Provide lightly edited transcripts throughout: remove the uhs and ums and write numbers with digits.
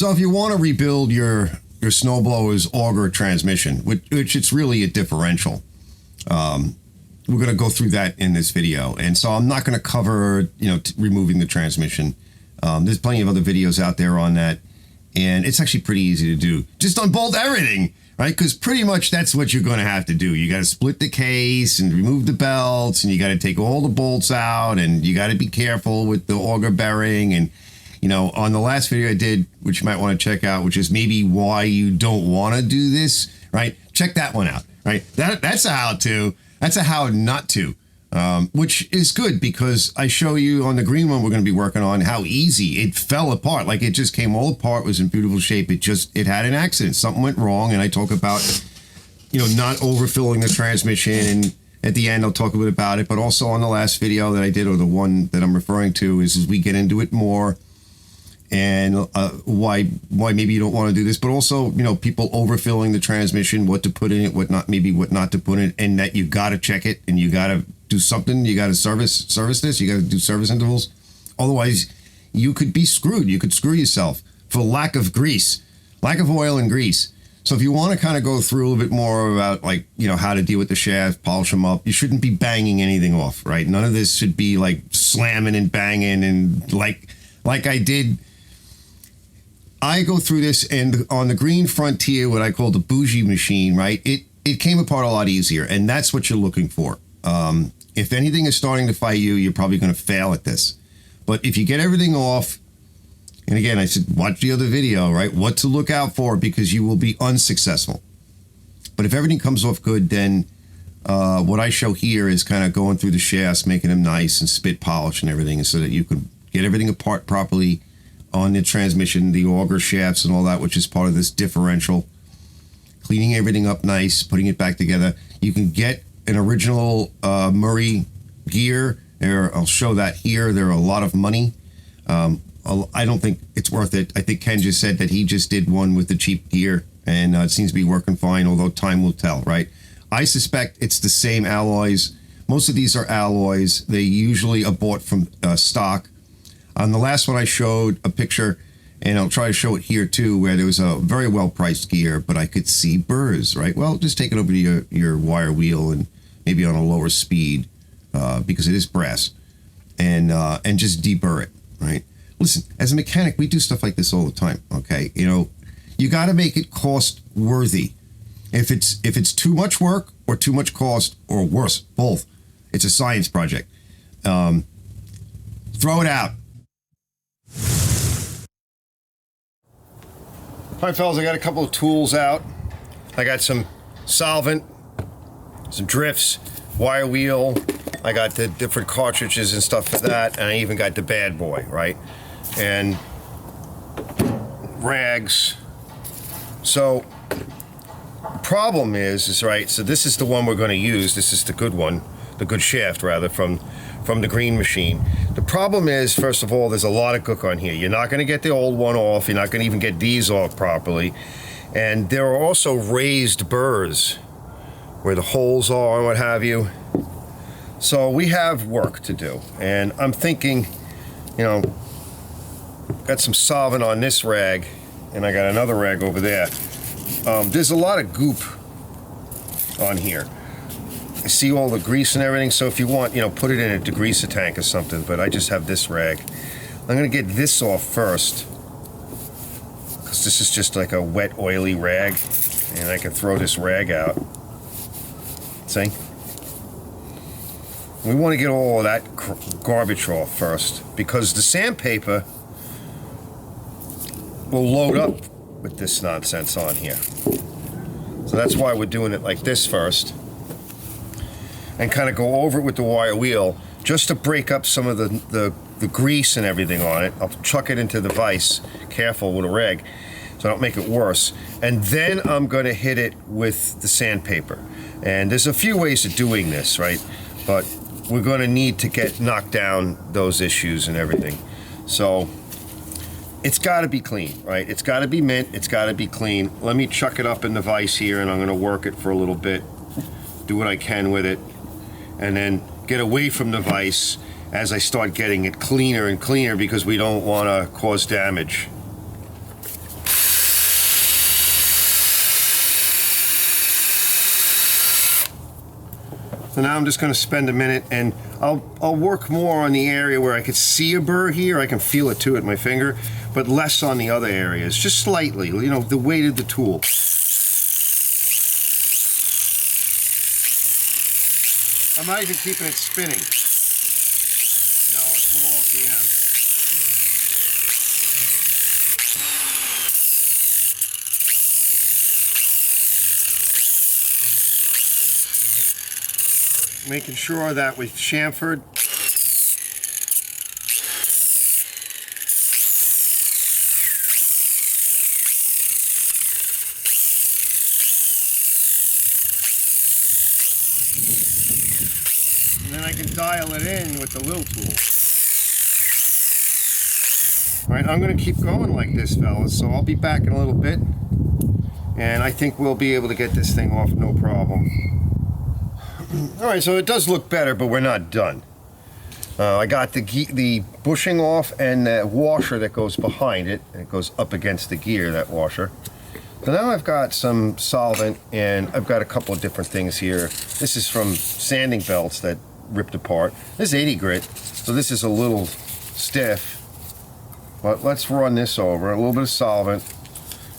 So if you want to rebuild your snowblower's auger transmission, which it's really a differential, we're going to go through that in this video. And so I'm not going to cover, removing the transmission. There's plenty of other videos out there on that. And it's actually pretty easy to do. Just unbolt everything, right? Because pretty much that's what you're going to have to do. You got to split the case and remove the belts, and you got to take all the bolts out, and you got to be careful with the auger bearing. And, on the last video I did, which you might want to check out, which is maybe why you don't want to do this, right? Check that one out, right? That's a how-to. That's a how not to. Which is good because I show you on the green one we're going to be working on how easy it fell apart. Like it just came all apart, was in beautiful shape. It had an accident. Something went wrong. And I talk about, not overfilling the transmission. And at the end, I'll talk a bit about it. But also on the last video that I did, or the one that I'm referring to, is we get into it more. And why maybe you don't want to do this, but also, people overfilling the transmission, what to put in it, what not to put in it, and that you got to check it and you got to do something. You got to service this. You got to do service intervals. Otherwise, you could be screwed. You could screw yourself for lack of oil and grease. So if you want to kind of go through a little bit more about how to deal with the shaft, polish them up, you shouldn't be banging anything off, right? None of this should be like slamming and banging and like I did. I go through this, and on the Green Frontier, what I call the bougie machine, right? It came apart a lot easier, and that's what you're looking for. If anything is starting to fight you, you're probably going to fail at this. But if you get everything off, and again, I said, watch the other video, right? What to look out for, because you will be unsuccessful. But if everything comes off good, then what I show here is kind of going through the shafts, making them nice and spit polish and everything, so that you can get everything apart properly on the transmission, the auger shafts and all that, which is part of this differential. Cleaning everything up nice, putting it back together. You can get an original Murray gear. I'll show that here. They're a lot of money. I don't think it's worth it. I think Ken just said that he just did one with the cheap gear, and it seems to be working fine, although time will tell, right? I suspect it's the same alloys. Most of these are alloys. They usually are bought from stock. On the last one I showed a picture, and I'll try to show it here too, where there was a very well-priced gear, but I could see burrs, right? Well, just take it over to your wire wheel and maybe on a lower speed, because it is brass, and just deburr it, right? Listen, as a mechanic, we do stuff like this all the time, okay? You got to make it cost worthy. If it's too much work or too much cost, or worse, both, it's a science project. Throw it out. All right, fellas, I got a couple of tools out. I got some solvent, some drifts, wire wheel. I got the different cartridges and stuff for that, and I even got the bad boy, right? And rags. So the problem is right, so this is the one we're going to use. This is the good one, the good shaft, rather, from the green machine. The problem is, first of all, there's a lot of gook on here. You're not going to get the old one off. You're not going to even get these off properly. And there are also raised burrs where the holes are and what have you. So we have work to do. And I'm thinking, got some solvent on this rag, and I got another rag over there. There's a lot of goop on here. I see all the grease and everything, so if you want, put it in a degreaser tank or something, but I just have this rag. I'm going to get this off first, because this is just like a wet, oily rag, and I can throw this rag out. See? We want to get all of that garbage off first, because the sandpaper will load up with this nonsense on here. So that's why we're doing it like this first. And kind of go over it with the wire wheel just to break up some of the grease and everything on it. I'll chuck it into the vise, careful with a rag, so I don't make it worse. And then I'm going to hit it with the sandpaper. And there's a few ways of doing this, right? But we're going to need to knock down those issues and everything. So it's got to be clean, right? It's got to be mint. It's got to be clean. Let me chuck it up in the vise here, and I'm going to work it for a little bit, do what I can with it, and then get away from the vise as I start getting it cleaner and cleaner, because we don't want to cause damage. So now I'm just going to spend a minute, and I'll work more on the area where I could see a burr here. I can feel it too at my finger, but less on the other areas, just slightly, you know, the weight of the tool. I'm not even keeping it spinning. You know, it's all at the end. Making sure that with chamfered, and then I can dial it in with the little tool. All right, I'm going to keep going like this, fellas, so I'll be back in a little bit, and I think we'll be able to get this thing off no problem. All right, so it does look better, but we're not done. I got the bushing off and the washer that goes behind it. It goes up against the gear, that washer. So now I've got some solvent, and I've got a couple of different things here. This is from sanding belts that ripped apart. This is 80 grit, so this is a little stiff. But let's run this over, a little bit of solvent.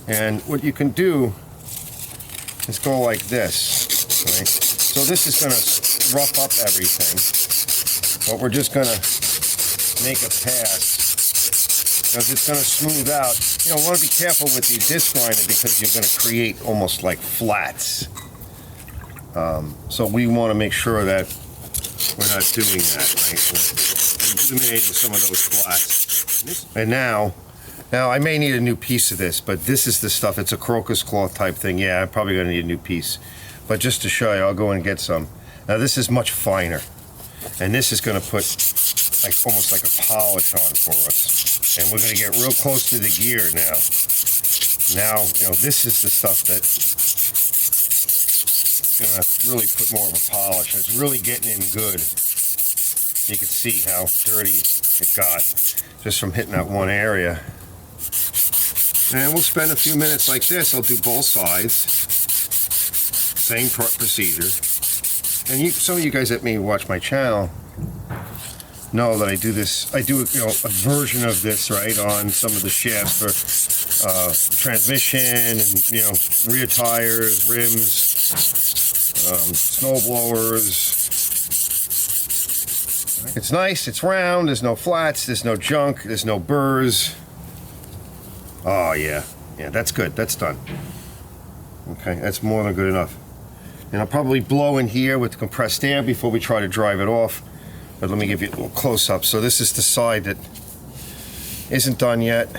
And what you can do is go like this, right? So this is going to rough up everything, but we're just going to make a pass because it's going to smooth out. You know, want to be careful with the disc grinder because you're going to create almost like flats. So we want to make sure that we're not doing that, right? Eliminating some of those flats. And now I may need a new piece of this, but this is the stuff. It's a crocus cloth type thing. Yeah, I'm probably going to need a new piece. But just to show you, I'll go and get some. Now this is much finer, and this is going to put like almost like a polish on for us. And we're going to get real close to the gear now. Now, you know, this is the stuff that's going to really put more of a polish. It's really getting in good. You can see how dirty it got just from hitting that one area. And we'll spend a few minutes like this. I'll do both sides. Same procedure. And some of you guys that may watch my channel know that I do this. I do, you know, a version of this, right, on some of the shafts for transmission and, you know, rear tires, rims, snow blowers. It's nice. It's round. There's no flats. There's no junk. There's no burrs. Oh yeah, yeah, that's good. That's done. Okay, that's more than good enough. And I'll probably blow in here with compressed air before we try to drive it off. But let me give you a little close-up. So this is the side that isn't done yet.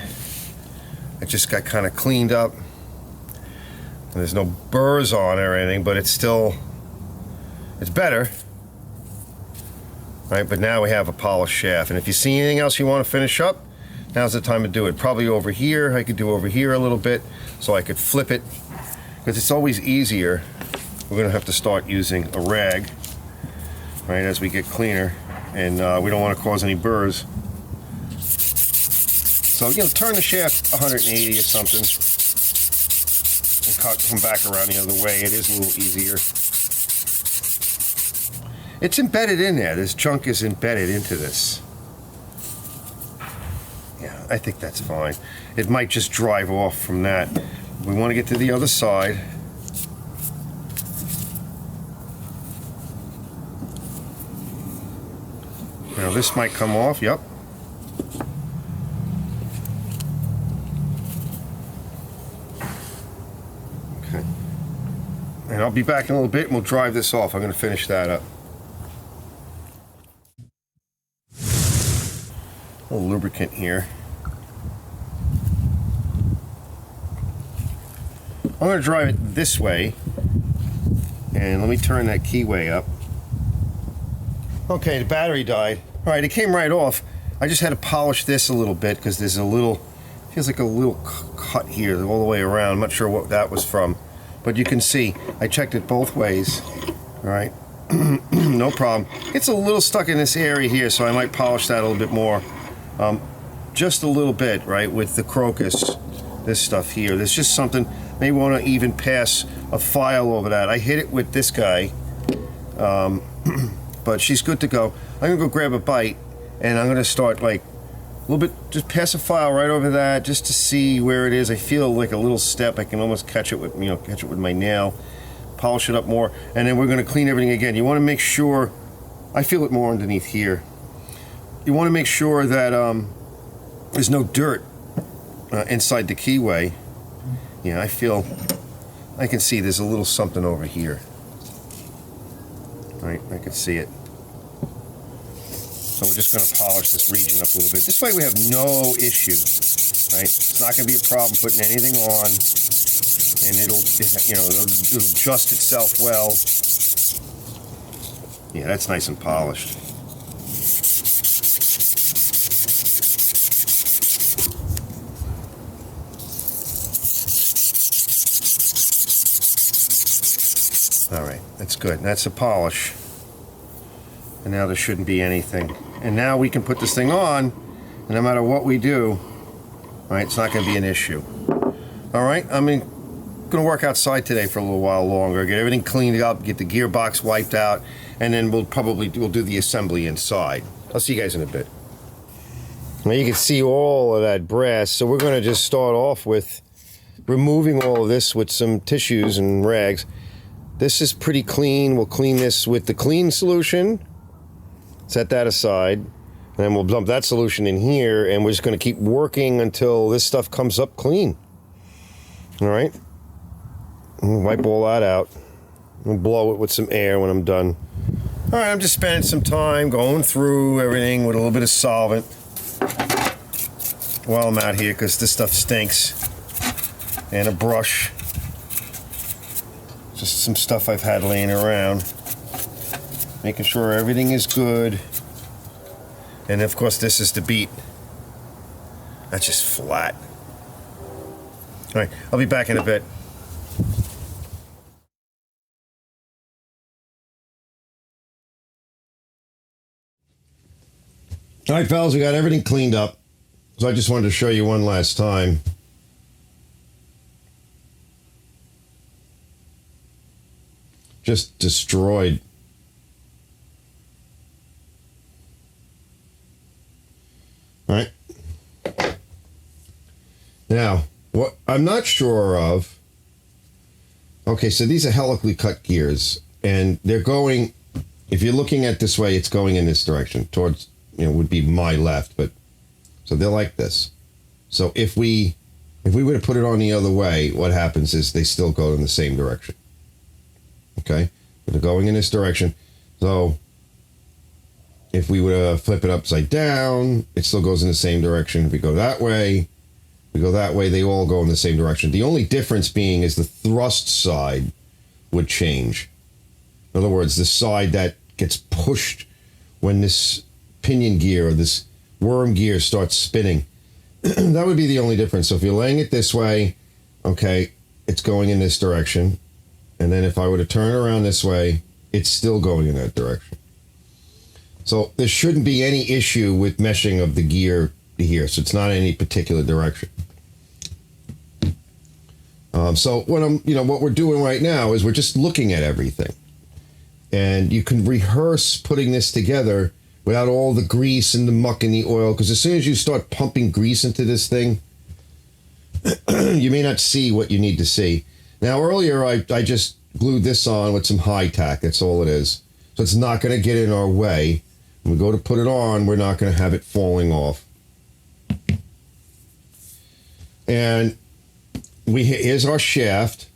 It just got kind of cleaned up. And there's no burrs on it or anything, but it's still, it's better. All right, but now we have a polished shaft. And if you see anything else you want to finish up, now's the time to do it. Probably over here. I could do over here a little bit so I could flip it, because it's always easier. We're going to have to start using a rag, right, as we get cleaner, and we don't want to cause any burrs. So, you know, turn the shaft 180 or something and come back around the other way. It is a little easier. It's embedded in there. This chunk is embedded into this. Yeah, I think that's fine. It might just drive off from that. We want to get to the other side. Now this might come off, yep. Okay. And I'll be back in a little bit and we'll drive this off. I'm going to finish that up. A little lubricant here. I'm going to drive it this way, and let me turn that keyway up. Okay, the battery died. All right, it came right off. I just had to polish this a little bit because there's a little, feels like a little cut here all the way around. I'm not sure what that was from, but you can see I checked it both ways. All right, no problem. It's a little stuck in this area here, so I might polish that a little bit more. Just a little bit, right, with the crocus, this stuff here. There's just something, may want to even pass a file over that. I hit it with this guy, But she's good to go. I'm gonna go grab a bite, and I'm gonna start like a little bit, just pass a file right over that just to see where it is. I feel like a little step. I can almost catch it with, catch it with my nail, polish it up more, and then we're gonna clean everything again. You wanna make sure, I feel it more underneath here. You wanna make sure that there's no dirt inside the keyway. Yeah, I can see there's a little something over here. Right, I can see it. So we're just going to polish this region up a little bit. This way we have no issue, right? It's not going to be a problem putting anything on, and it'll adjust itself well. Yeah, that's nice and polished. All right, that's good. That's a polish. And now there shouldn't be anything. And now we can put this thing on, and no matter what we do, all right, it's not going to be an issue. All right, I'm going to work outside today for a little while longer, get everything cleaned up, get the gearbox wiped out, and then we'll do the assembly inside. I'll see you guys in a bit. Now you can see all of that brass, so we're going to just start off with removing all of this with some tissues and rags. This is pretty clean. We'll clean this with the clean solution. Set that aside. And then we'll dump that solution in here, and we're just going to keep working until this stuff comes up clean. All right? We'll wipe all that out. We'll blow it with some air when I'm done. All right, I'm just spending some time going through everything with a little bit of solvent while I'm out here, because this stuff stinks. And a brush. Just some stuff I've had laying around. Making sure everything is good. And of course this is the beat. That's just flat. Alright, I'll be back in a bit. Alright fellas, we got everything cleaned up. So I just wanted to show you one last time. Just destroyed. All right. Now, what I'm not sure of. Okay, so these are helically cut gears, and they're going. If you're looking at this way, it's going in this direction towards, would be my left, but so they're like this. So if we were to put it on the other way, what happens is they still go in the same direction. Okay, but they're going in this direction. So if we were to flip it upside down, it still goes in the same direction. If we go that way, they all go in the same direction. The only difference being is the thrust side would change. In other words, the side that gets pushed when this pinion gear or this worm gear starts spinning. That would be the only difference. So if you're laying it this way, okay, it's going in this direction. And then if I were to turn around this way, it's still going in that direction. So there shouldn't be any issue with meshing of the gear here. So it's not in any particular direction. So what we're doing right now is we're just looking at everything. And you can rehearse putting this together without all the grease and the muck and the oil. Because as soon as you start pumping grease into this thing, you may not see what you need to see. Now, earlier, I just glued this on with some high tack. That's all it is. So it's not going to get in our way. When we go to put it on, we're not going to have it falling off. And here's our shaft.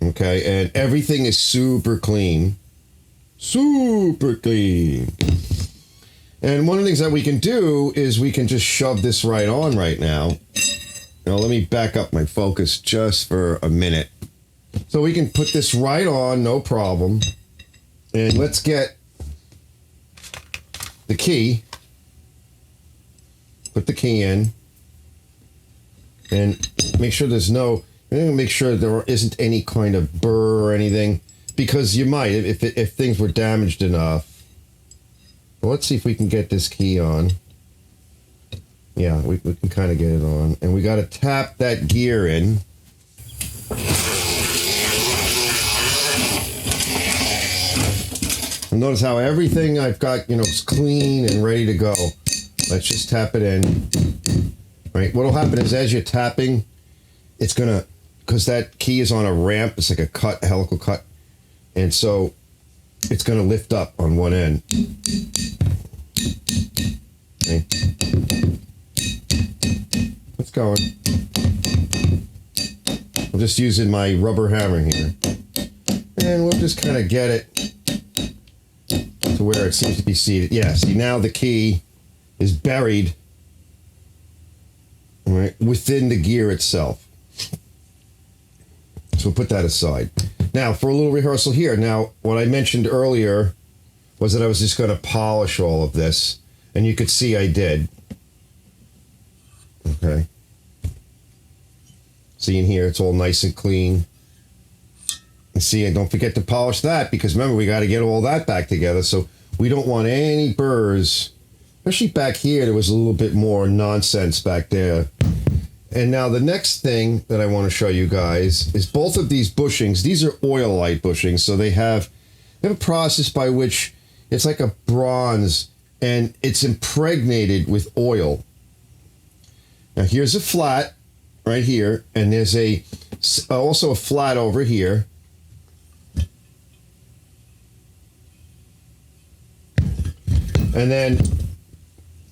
Okay, and everything is super clean. Super clean. And one of the things that we can do is we can just shove this right on right now. Now, let me back up my focus just for a minute. So we can put this right on, no problem. And let's get the key. Put the key in. And make sure make sure there isn't any kind of burr or anything. Because you might, if things were damaged enough. Well, let's see if we can get this key on. Yeah, we can kind of get it on. And we got to tap that gear in. notice how everything I've got, is clean and ready to go. Let's just tap it in. Right? What'll happen is as you're tapping, it's gonna, because that key is on a ramp, it's like a helical cut, and so it's gonna lift up on one end. Okay. It's going. I'm just using my rubber hammer here. And we'll just kind of get it to where it seems to be seated. Yeah, see, now the key is buried, right, within the gear itself. So we'll put that aside. Now, for a little rehearsal here. Now, what I mentioned earlier was that I was just going to polish all of this. And you could see I did. Okay. See in here, it's all nice and clean. And see, and don't forget to polish that, because remember, we got to get all that back together. So we don't want any burrs, especially back here. There was a little bit more nonsense back there. And now the next thing that I want to show you guys is both of these bushings. These are oil light bushings. So they have a process by which it's like a bronze and it's impregnated with oil. Now here's a flat right here, and there's also a flat over here. And then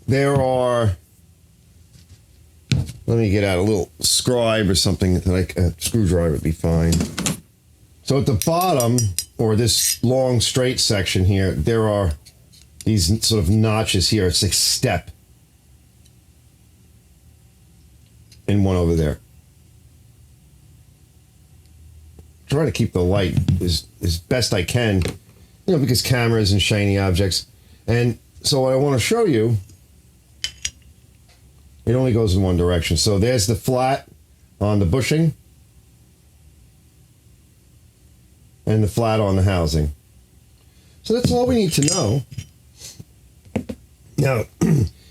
there are, let me get out a little scribe or something that a screwdriver would be fine. So at the bottom, or this long straight section here, there are these sort of notches here. It's like step. And one over there. Try to keep the light as best I can, because cameras and shiny objects. And so what I want to show you, it only goes in one direction. So there's the flat on the bushing and the flat on the housing. So that's all we need to know. Now,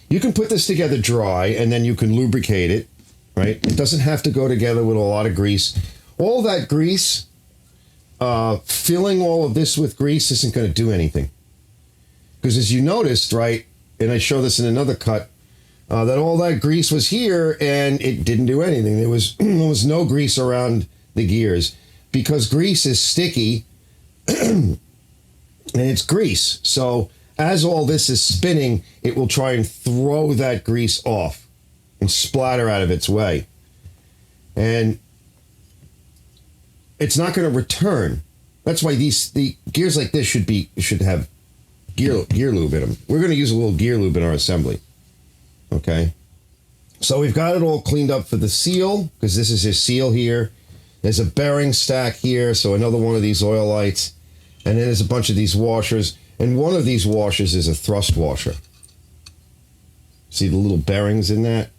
you can put this together dry and then you can lubricate it, right? It doesn't have to go together with a lot of grease. All that grease, filling all of this with grease isn't going to do anything. Because as you noticed, right, and I show this in another cut, that all that grease was here and it didn't do anything. There was no grease around the gears because grease is sticky and it's grease. So as all this is spinning, it will try and throw that grease off and splatter out of its way. And it's not going to return. That's why the gears like this should have gear lube in them. We're going to use a little gear lube in our assembly. Okay. So we've got it all cleaned up for the seal, because this is his seal here. There's a bearing stack here, so another one of these oil lights. And then there's a bunch of these washers. And one of these washers is a thrust washer. See the little bearings in that?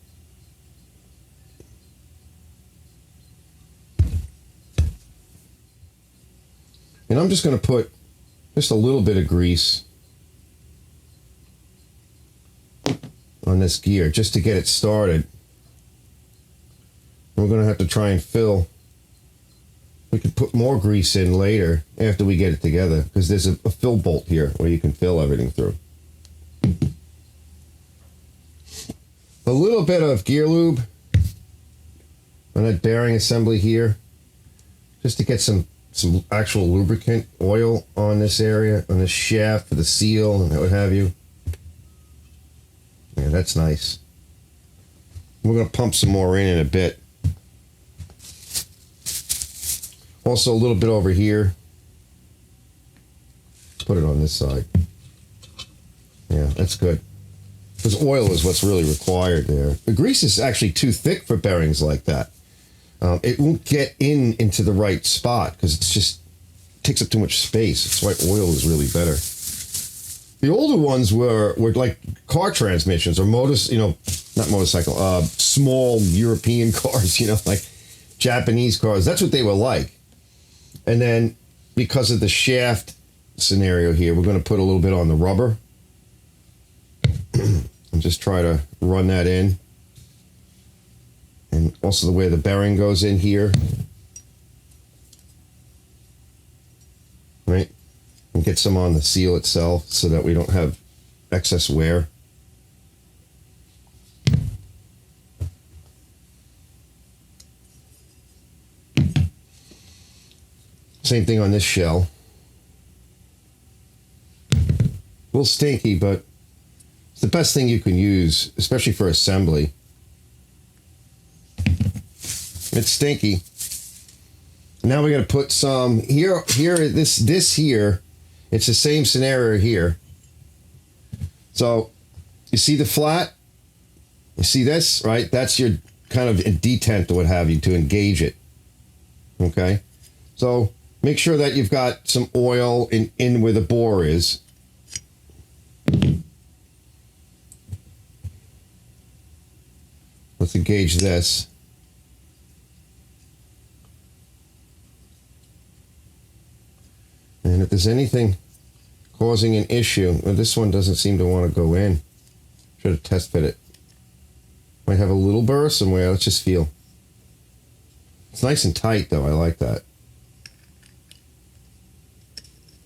And I'm just going to put just a little bit of grease on this gear just to get it started. We're going to have to try and fill. We could put more grease in later after we get it together, because there's a fill bolt here where you can fill everything through. A little bit of gear lube on that bearing assembly here, just to get some actual lubricant oil on this area, on this shaft for the seal and what have you. Yeah, that's nice. We're going to pump some more in a bit. Also a little bit over here. Put it on this side. Yeah, that's good. Because oil is what's really required there. The grease is actually too thick for bearings like that. It won't get into the right spot because it takes up too much space. That's why oil is really better. The older ones were like car transmissions or not motorcycle, small European cars, like Japanese cars. That's what they were like. And then because of the shaft scenario here, we're going to put a little bit on the rubber and just try to run that in. And also the way the bearing goes in here. Right? And get some on the seal itself so that we don't have excess wear. Same thing on this shell. A little stinky, but it's the best thing you can use, especially for assembly. It's stinky. Now we're going to put some here. This here, it's the same scenario here. So you see the flat? You see this, right? That's your kind of detent or what have you to engage it. Okay? So make sure that you've got some oil in where the bore is. Let's engage this. And if there's anything causing an issue, well, this one doesn't seem to want to go in. Should have test fit it. Might have a little burr somewhere. Let's just feel. It's nice and tight, though. I like that.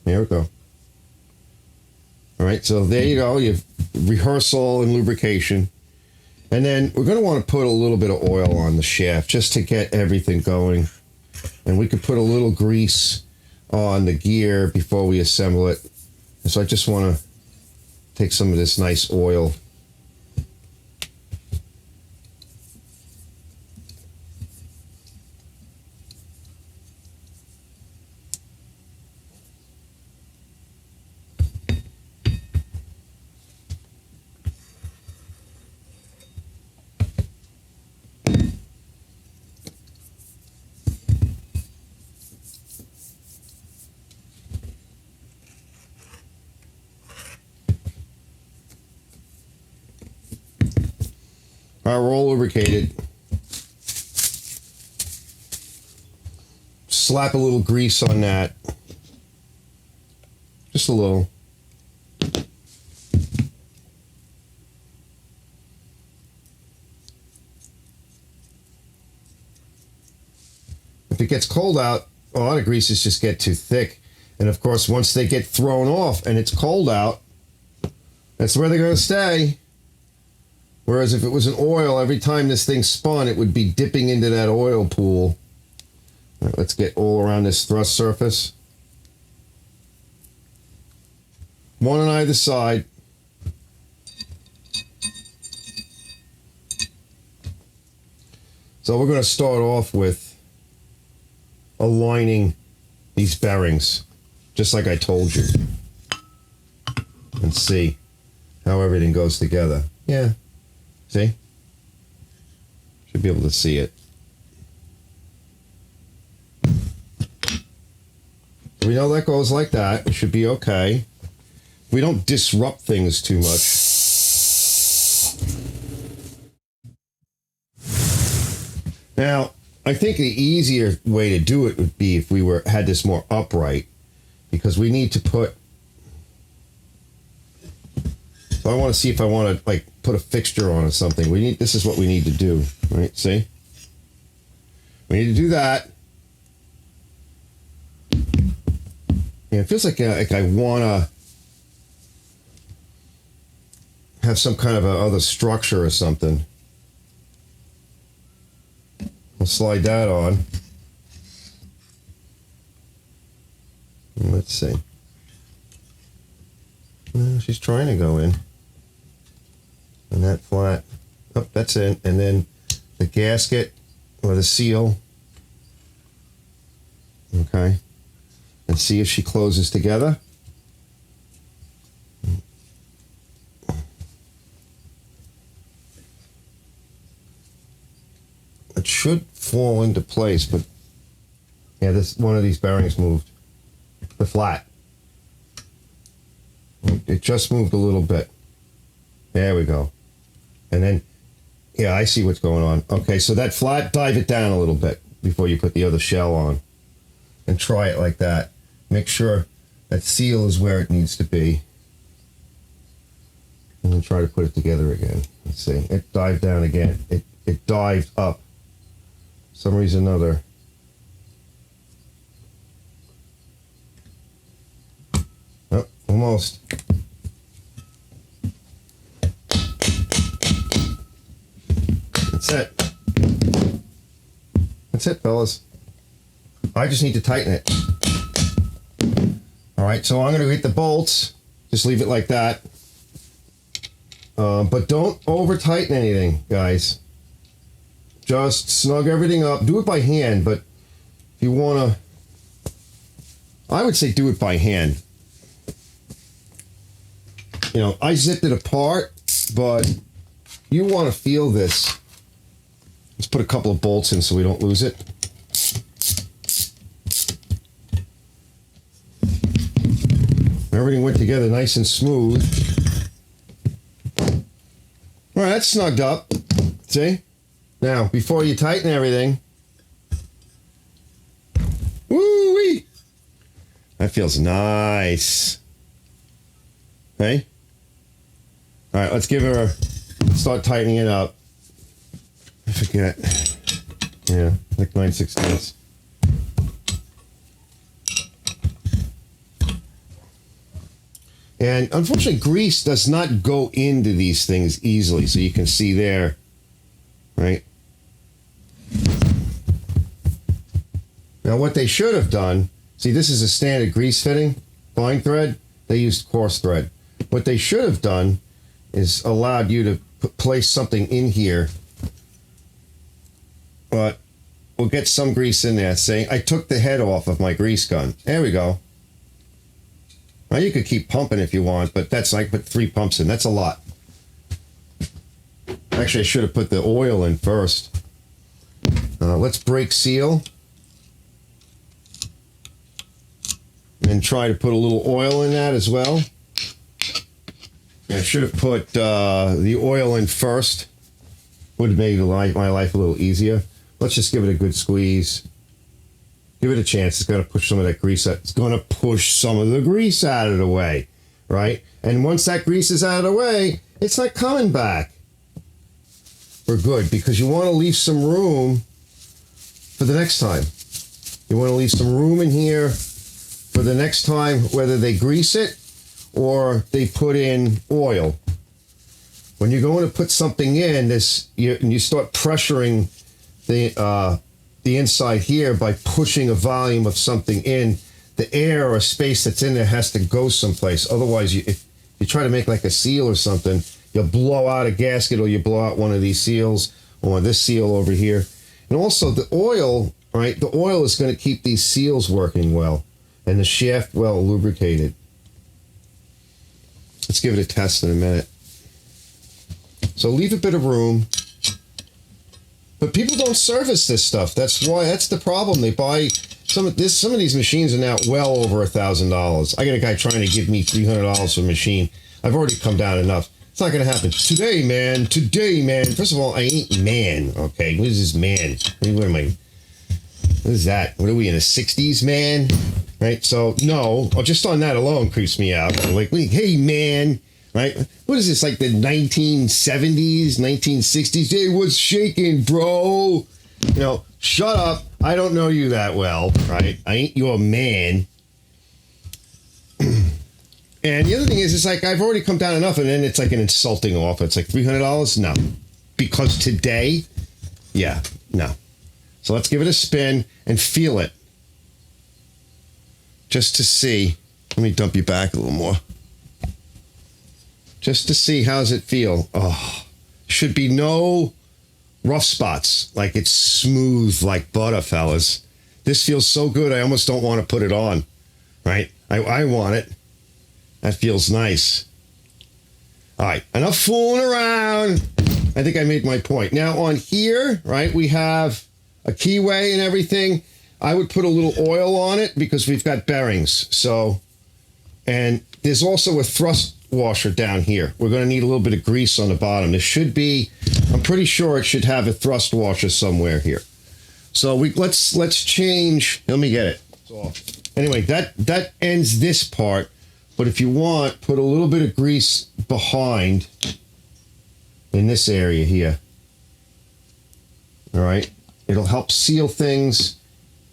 There we go. All right, so there you go. You have rehearsal and lubrication. And then we're going to want to put a little bit of oil on the shaft just to get everything going. And we could put a little grease on the gear before we assemble it. And so I just want to take some of this nice oil. All right, we're all lubricated. Slap a little grease on that. Just a little. If it gets cold out, a lot of greases just get too thick. And of course, once they get thrown off and it's cold out, that's where they're going to stay. Whereas if it was an oil, every time this thing spun, it would be dipping into that oil pool. All right, let's get all around this thrust surface. One on either side. So we're going to start off with aligning these bearings, just like I told you. And see how everything goes together. Yeah. See? Should be able to see it. We know that goes like that. It should be okay. We don't disrupt things too much. Now, I think the easier way to do it would be if we had this more upright, because we need to put. So I want to see if I want to like put a fixture on or something. This is what we need to do, right? See? We need to do that. Yeah, it feels like I want to have some kind of other structure or something. We'll slide that on. Let's see. She's trying to go in. And that flat. Oh, that's in. And then the gasket or the seal. Okay. And see if she closes together. It should fall into place, but yeah, one of these bearings moved. The flat. It just moved a little bit. There we go. And then, yeah, I see what's going on. Okay, so that flat, dive it down a little bit before you put the other shell on. And try it like that. Make sure that seal is where it needs to be. And then try to put it together again. Let's see. It dived down again. It dived up. For some reason or another. almost. That's it. That's it, fellas. I just need to tighten it. All right, so I'm going to hit the bolts. Just leave it like that. But don't over tighten anything, guys. Just snug everything up. Do it by hand, but if you want to, I would say do it by hand. You know, I zipped it apart, but you want to feel this. Let's put a couple of bolts in so we don't lose it. Everything went together nice and smooth. All right, that's snugged up. See? Now, before you tighten everything, woo-wee! That feels nice. Hey? All right, let's give her, start tightening it up. I forget. Yeah, like 9/16. And unfortunately, grease does not go into these things easily. So you can see there, right? Now, what they should have done, see, this is a standard grease fitting, fine thread. They used coarse thread. What they should have done is allowed you to place something in here. But we'll get some grease in there. See, I took the head off of my grease gun. There we go. Now you could keep pumping if you want, but that's like put 3 pumps in. That's a lot. Actually, I should have put the oil in first. Let's brake seal. And try to put a little oil in that as well. I should have put the oil in first. Would have made my life a little easier. Let's just give it a good squeeze. Give it a chance. It's going to push some of that grease out. It's going to push some of the grease out of the way, right? And once that grease is out of the way, it's not coming back for good, because you want to leave some room for the next time. You want to leave some room in here for the next time, whether they grease it or they put in oil. When you're going to put something in this, and you start pressuring the inside here by pushing a volume of something in, the air or space that's in there has to go someplace. Otherwise, if you try to make like a seal or something, you'll blow out a gasket, or you blow out one of these seals, or this seal over here. And also the oil, right? The oil is going to keep these seals working well and the shaft well lubricated. Let's give it a test in a minute. So leave a bit of room. But people don't service this stuff. That's the problem. They buy some of these machines are now well over $1,000. I got a guy trying to give me $300 for a machine. I've already come down enough. It's not going to happen today, man. Today, man. First of all, I ain't man. Okay, what is this man? What is that? What are we in the 60s, man? Right. So no, just on that alone creeps me out. I'm like, hey, man. Right? What is this, like the 1970s, 1960s? Hey, what's shaking, bro? You know, shut up. I don't know you that well, right? I ain't your man. And the other thing is, it's like, I've already come down enough, and then it's like an insulting offer. It's like $300? No. Because today? Yeah, no. So let's give it a spin and feel it. Just to see. Let me dump you back a little more. Just to see, how's it feel? Oh, should be no rough spots. Like, it's smooth like butter, fellas. This feels so good, I almost don't want to put it on, right? I want it. That feels nice. All right, enough fooling around. I think I made my point. Now on here, right, we have a keyway and everything. I would put a little oil on it because we've got bearings. So, and there's also a thrust washer down here. We're going to need a little bit of grease on the bottom. There should be, I'm pretty sure it should have a thrust washer somewhere here. So let's change. Let me get it. It's off. Anyway, that ends this part. But if you want, put a little bit of grease behind in this area here. All right. It'll help seal things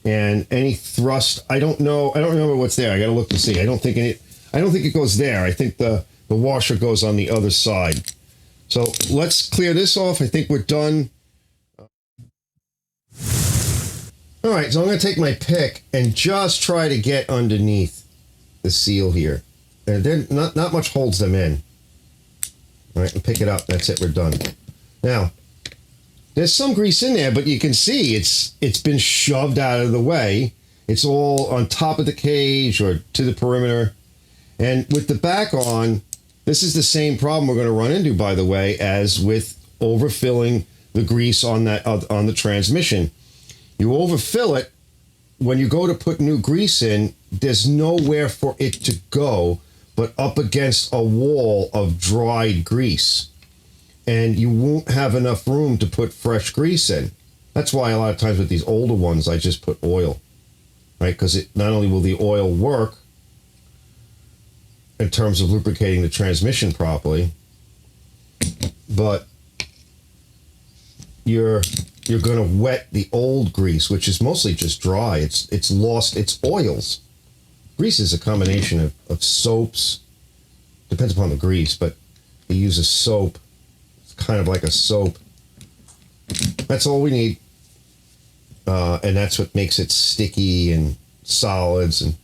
and any thrust. I don't remember what's there. I got to look to see. I don't think any. I don't think it goes there. I think the washer goes on the other side. So let's clear this off. I think we're done. All right, so I'm going to take my pick and just try to get underneath the seal here. And then not much holds them in. All right, and pick it up. That's it. We're done. Now, there's some grease in there, but you can see it's been shoved out of the way. It's all on top of the cage or to the perimeter. And with the back on, this is the same problem we're going to run into, by the way, as with overfilling the grease on the transmission. You overfill it. When you go to put new grease in, there's nowhere for it to go but up against a wall of dried grease. And you won't have enough room to put fresh grease in. That's why a lot of times with these older ones, I just put oil, right? Because not only will the oil work in terms of lubricating the transmission properly, but you're going to wet the old grease, which is mostly just dry. It's lost its oils. Grease is a combination of soaps. Depends upon the grease, but you use a soap. It's kind of like a soap. That's all we need. And that's what makes it sticky and solids and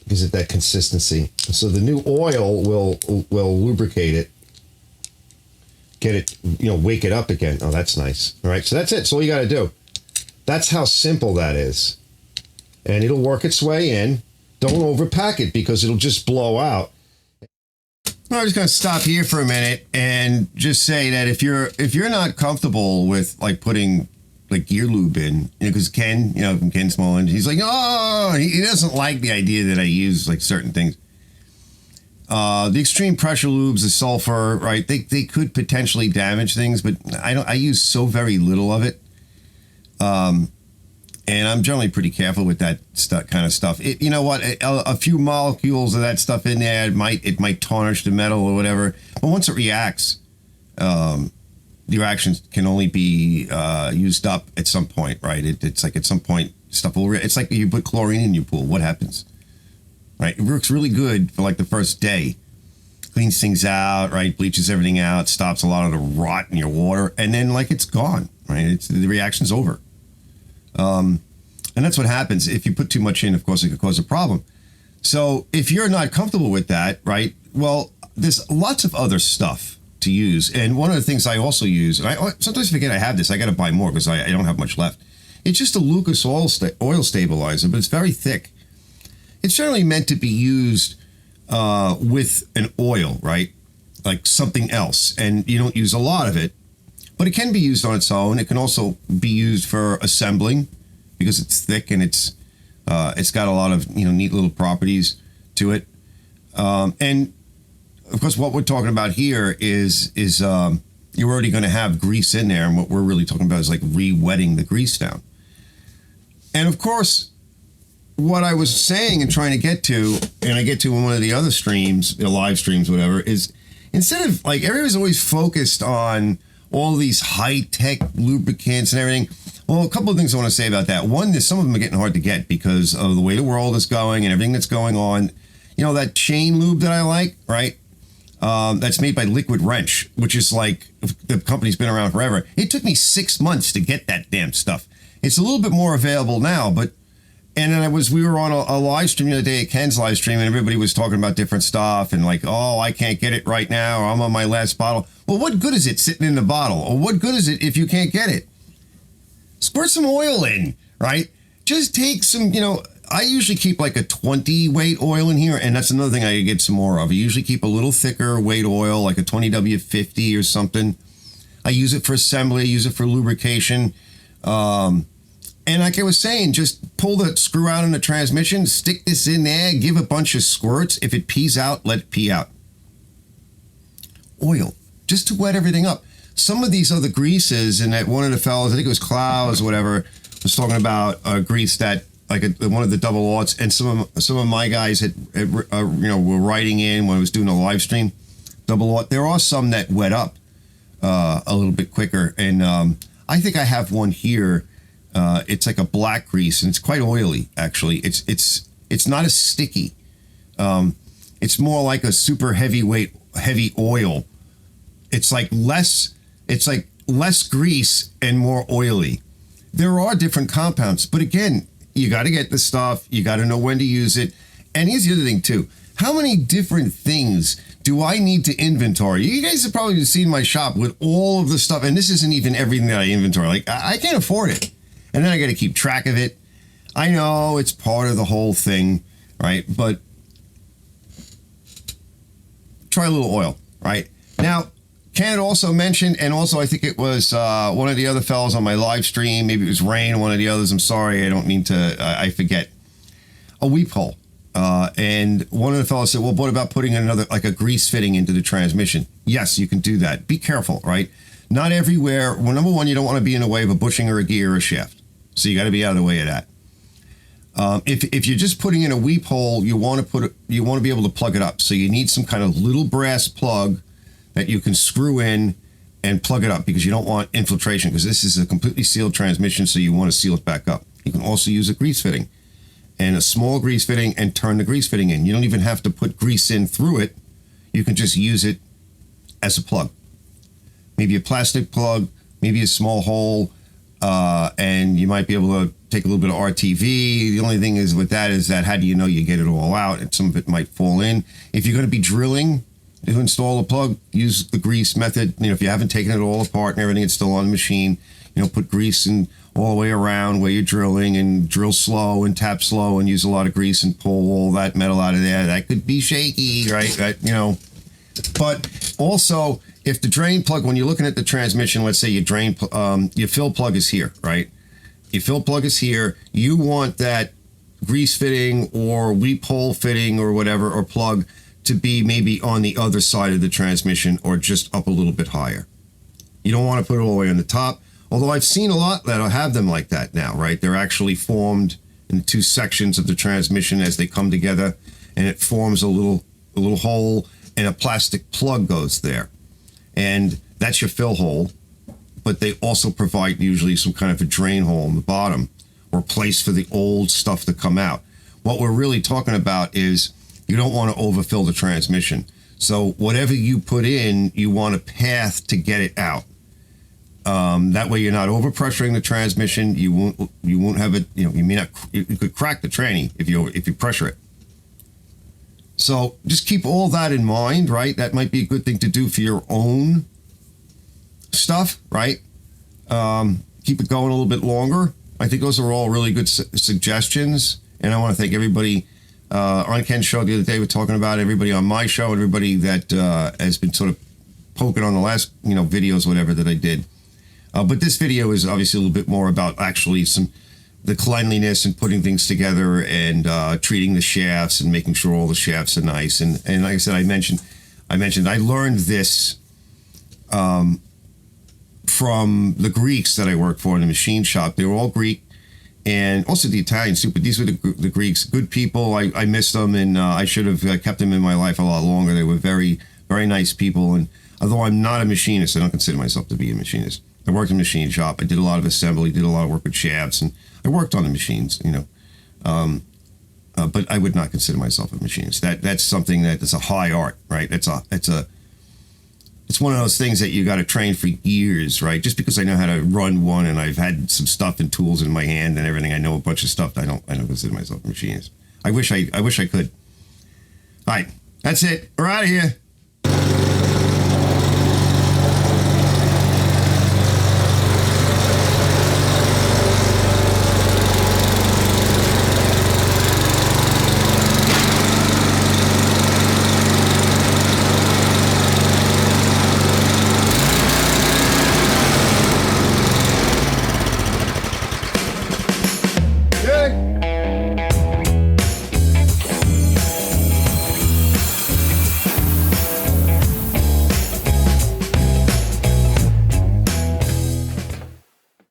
gives it that consistency. So the new oil will lubricate it, get it, wake it up again. Oh, that's nice. All right, so that's it. That's all you got to do. That's how simple that is. And it'll work its way in. Don't overpack it because it'll just blow out. I'm just going to stop here for a minute and just say that if you're not comfortable with like putting like gear lube in, because Ken, from Ken Smolin, he's like, oh, he doesn't like the idea that I use like certain things. The extreme pressure lubes, the sulfur, right? They could potentially damage things, but I use so very little of it. And I'm generally pretty careful with that kind of stuff. You know what? A few molecules of that stuff in there, it might tarnish the metal or whatever. But once it reacts, the reactions can only be used up at some point, right? It's like at some point stuff will. It's like you put chlorine in your pool. What happens? Right? It works really good for like the first day. Cleans things out, right? Bleaches everything out, stops a lot of the rot in your water, and then like it's gone, right? The reaction's over. And that's what happens. If you put too much in, of course, it could cause a problem. So if you're not comfortable with that, right? Well, there's lots of other stuff to use. And one of the things I also use, and I sometimes forget I have this, I got to buy more because I don't have much left. It's just a Lucas oil stabilizer, but it's very thick. It's generally meant to be used with an oil, right? Like something else. And you don't use a lot of it. But it can be used on its own. It can also be used for assembling because it's thick and it's got a lot of neat little properties to it. And of course, what we're talking about here is you're already going to have grease in there, and what we're really talking about is like re-wetting the grease down. And of course, what I was saying and trying to get to, and I get to in one of the other streams, live streams, whatever, is instead of like everybody's always focused on all these high-tech lubricants and everything. Well, a couple of things I want to say about that. One is some of them are getting hard to get because of the way the world is going and everything that's going on. That chain lube that I like, right? That's made by Liquid Wrench, which is like, the company's been around forever. It took me 6 months to get that damn stuff. It's a little bit more available now, and then we were on a live stream the other day at Ken's live stream, and everybody was talking about different stuff and like, oh, I can't get it right now, or I'm on my last bottle. Well, what good is it sitting in the bottle? Or what good is it if you can't get it? Squirt some oil in, right? Just take some, I usually keep like a 20 weight oil in here, and that's another thing I get some more of. I usually keep a little thicker weight oil, like a 20W50 or something. I use it for assembly, I use it for lubrication. And like I was saying, just pull the screw out in the transmission, stick this in there, give a bunch of squirts. If it pees out, let it pee out. Oil, just to wet everything up. Some of these other greases, and that one of the fellas, I think it was Klaus or whatever, was talking about a grease that, like one of the double aughts, and some of my guys were writing in when I was doing a live stream, double aught. There are some that wet up a little bit quicker, and I think I have one here. It's like a black grease, and it's quite oily, actually. It's not as sticky. It's more like a super heavy oil. It's like less grease and more oily. There are different compounds, but again, you got to get the stuff. You got to know when to use it. And here's the other thing too. How many different things do I need to inventory? You guys have probably seen my shop with all of the stuff, and this isn't even everything that I inventory. Like, I can't afford it. And then I got to keep track of it. I know it's part of the whole thing, right? But try a little oil, right? Now, Ken also mentioned, and also I think it was one of the other fellows on my live stream, maybe it was Rain, one of the others, I'm sorry, I don't mean to, I forget, a weep hole. And one of the fellows said, well, what about putting another, like a grease fitting into the transmission? Yes, you can do that. Be careful, right? Not everywhere. Well, number one, you don't want to be in the way of a bushing or a gear or a shaft. So you got to be out of the way of that. If you're just putting in a weep hole, you want to be able to plug it up. So you need some kind of little brass plug that you can screw in and plug it up, because you don't want infiltration, because this is a completely sealed transmission, so you want to seal it back up. You can also use a grease fitting and a small grease fitting and turn the grease fitting in. You don't even have to put grease in through it. You can just use it as a plug. Maybe a plastic plug, maybe a small hole, and you might be able to take a little bit of RTV. The only thing is with that is that how do you know you get it all out? And some of it might fall in. If you're going to be drilling to install a plug, use the grease method. You know, if you haven't taken it all apart and everything, it's still on the machine. You know, put grease in all the way around where you're drilling, and drill slow and tap slow and use a lot of grease and pull all that metal out of there. That could be shaky, right? You know, but also if the drain plug, when you're looking at the transmission, let's say your your fill plug is here, right? Your fill plug is here. You want that grease fitting or weep hole fitting or whatever, or plug, to be maybe on the other side of the transmission or just up a little bit higher. You don't want to put it all the way on the top. Although I've seen a lot that'll have them like that now, right? They're actually formed in two sections of the transmission as they come together, and it forms a little hole, and a plastic plug goes there. And that's your fill hole, but they also provide usually some kind of a drain hole in the bottom, or place for the old stuff to come out. What we're really talking about is you don't want to overfill the transmission. So whatever you put in, you want a path to get it out. That way you're not overpressuring the transmission. You won't have it, you know, you could crack the tranny if you pressure it. So just keep all that in mind, right? That might be a good thing to do for your own stuff, right? Keep it going a little bit longer. I think those are all really good suggestions. And I want to thank everybody on Ken's show the other day. We're talking about everybody on my show, everybody that has been sort of poking on the last, videos, whatever that I did. But this video is obviously a little bit more about actually the cleanliness and putting things together and treating the shafts and making sure all the shafts are nice. And like I said, I mentioned I learned this from the Greeks that I worked for in the machine shop. They were all Greek, and also the Italians too. But these were the Greeks, good people. I missed them, and I should have kept them in my life a lot longer. They were very, very nice people. And although I'm not a machinist, I don't consider myself to be a machinist. I worked in a machine shop. I did a lot of assembly, did a lot of work with shafts, and I worked on the machines, but I would not consider myself a machinist. That's something that is a high art, right? It's one of those things that you got to train for years, right? Just because I know how to run one and I've had some stuff and tools in my hand and everything, I know a bunch of stuff. I don't consider myself a machinist. I wish I could. All right, that's it. We're out of here.